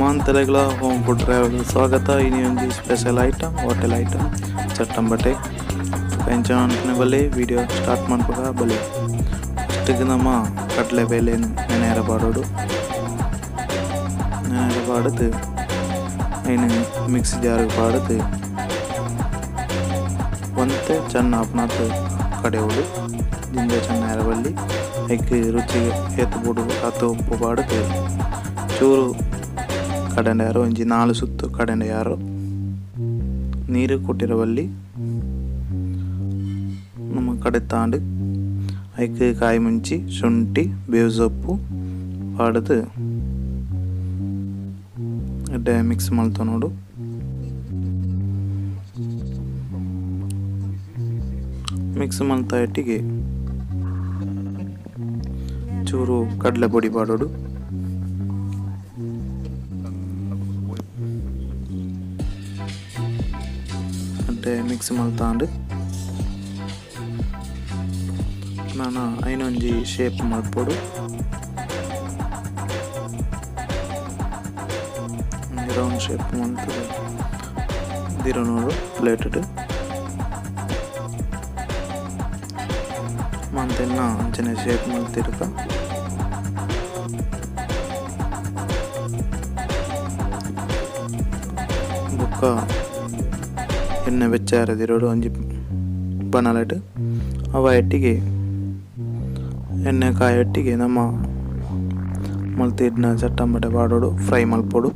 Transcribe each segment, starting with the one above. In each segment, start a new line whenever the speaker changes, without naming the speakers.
ಮಾಂತಲೆಗಳ home food ಡ್ರೈವರ್ಗೆ ಸ್ವಾಗತ. ಇನ್ನೊಂದು ಸ್ಪೆಷಲ್ ಐಟಮ್ ಹೋಟೆಲ್ ಐಟಮ್ ಚಟ್ಟಂಬಟೆ ಪಂಚನೆ ಬಲೆ ವಿಡಿಯೋ ಸ್ಟಾರ್ಟ್ ಮಾಡ್ಬೇಕಾ ಬಲೆ ಫಸ್ಟಿಗೆ ನಮ್ಮ ಕಡಲೆ ಬೇಳೆ ನೆನೆಯರ ಪಾಡೋಡು ನೆನೆಯರ ಪಾಡದು അതിന് മിക്സി ജാറ് പാടത്ത് ಒಂತೆ ಚೆನ್ನ ಅಪ್ನಾತ್ ಕಡೆಯೋಡು ಜಿಂಜೆ ಚೆನ್ನ ಎರವಲ್ಲಿ ಐಕ್ಕೆ ರುಚಿಗೆ ಏತು ಬುಡು ಹತ್ತು ಉಪ್ಪು ಪಾಡತ್ತೆ ಚೂರು ಕಡೆಂಡ ಯಾರೋ ಒಂಜಿ 4 ಸುತ್ತು ಕಡೆಂಡ ಯಾರೋ ನೀರು ಕೊಟ್ಟಿರವಲ್ಲಿ ನಮ್ಮ ಕಡೆ ತಾಂಡು ಐಕ್ಕೆ ಕಾಯಿ ಮುಂಚಿ ಶುಂಠಿ ಬೇವು ಸೊಪ್ಪು ಪಾಡದು ಎಡ್ಡೆ ಮಿಕ್ಸ್ ಮಾಡ್ತಾವ ನೋಡು. ಮಿಕ್ಸ್ ಮಾಡ್ತಾ ಇಟ್ಟಿಗೆ ಚೂರು ಕಡಲೆ ಪುಡಿ ಪಾಡೋಡು ಅಡ್ಡೆ ಮಿಕ್ಸ್ ಮಾಡ್ತಾಂಡು ನಾನು ಐನೊಂಜಿ ಶೇಪ್ ಮಾಡ್ಬೋದು. ರೌಂಡ್ ಶೇಪ್ ಮಾಡ್ತದೆ ದಿರೋ ನೋಡು ಪ್ಲೇಟೆಡ್ ಮಂತೆನ್ನ ಅಂಚನೆ ಶೇಪ್ ಮಾಡ್ತಿರ್ಕ ಬುಕ್ಕ ಎಣ್ಣೆ ಬೆಚ್ಚಾರದಿರೋಡು ಒಂಜಿ ಬನಲೆಟ್ ಅವ ಎಟ್ಟಿಗೆ ಎಣ್ಣೆ ಕಾಯಿ ಒಟ್ಟಿಗೆ ನಮ್ಮ ಮಲ್ತಿಡ್ನ ಚಟ್ಟಂಬಟೆ ಪಾಡೋಡು ಫ್ರೈ ಮಲ್ಪೋಡು.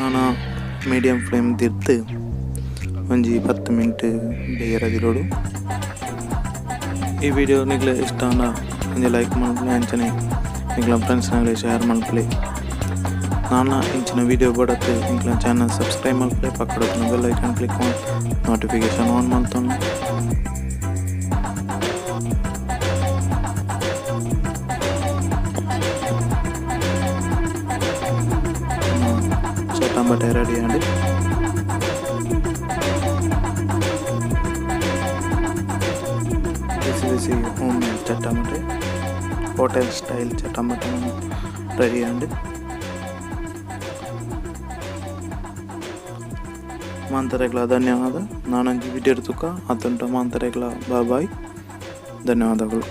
ನಾನು ಮೀಡಿಯಂ ಫ್ಲೇಮ್ ತಿರ್ತು ಒಂಜಿ 10 ಮಿನಿಟ್ ಬೇಯರದಿರೋಡು. ಈ ವಿಡಿಯೋ ನಿಗ್ಲೆ ಇಷ್ಟ ಒಂಜಿ ಲೈಕ್ ಮಾಡ್ಲಿ ಅಂಚನೆ ನಿಗ್ಲ ಫ್ರೆಂಡ್ಸ್ನಾಗಲಿ ಶೇರ್ ಮಾಡ್ಲಿ. ನಾನು ಇಂಚಿನ ವಿಡಿಯೋ ಬಡತ್ತೆ ನಿಗ್ಲ ಚಾನಲ್ ಸಬ್ಸ್ಕ್ರೈಬ್ ಮಾಡ್ಲಿ ಪಕ್ಕದ ಬೆಲ್ ಐಕಾನ್ ಕ್ಲಿಕ್ ಮಾಡಿ ನೋಟಿಫಿಕೇಶನ್ ಆನ್ ಮಾಡ್ತಾನೆ. చట్టంబటే రెడీ అండి. బిసి హోమ్ మేడ్ చట్టంబటే ಹೋಟೆಲ್ ಸ್ಟೈಲ್ ಚಟ್ಟಂಬಟೆ ರೆಡಿ ಅಂడి. ಮಾಂತರೆಗಳ ಧನ್ಯವಾದ. ನಾನೊಂದು ವಿಡಿಯೋ ತುಕ ಅತ್ತುಂಟ ಮಾಂತರೆಗಳ ಬಾಯ್ ಧನ್ಯವಾದಗಳು.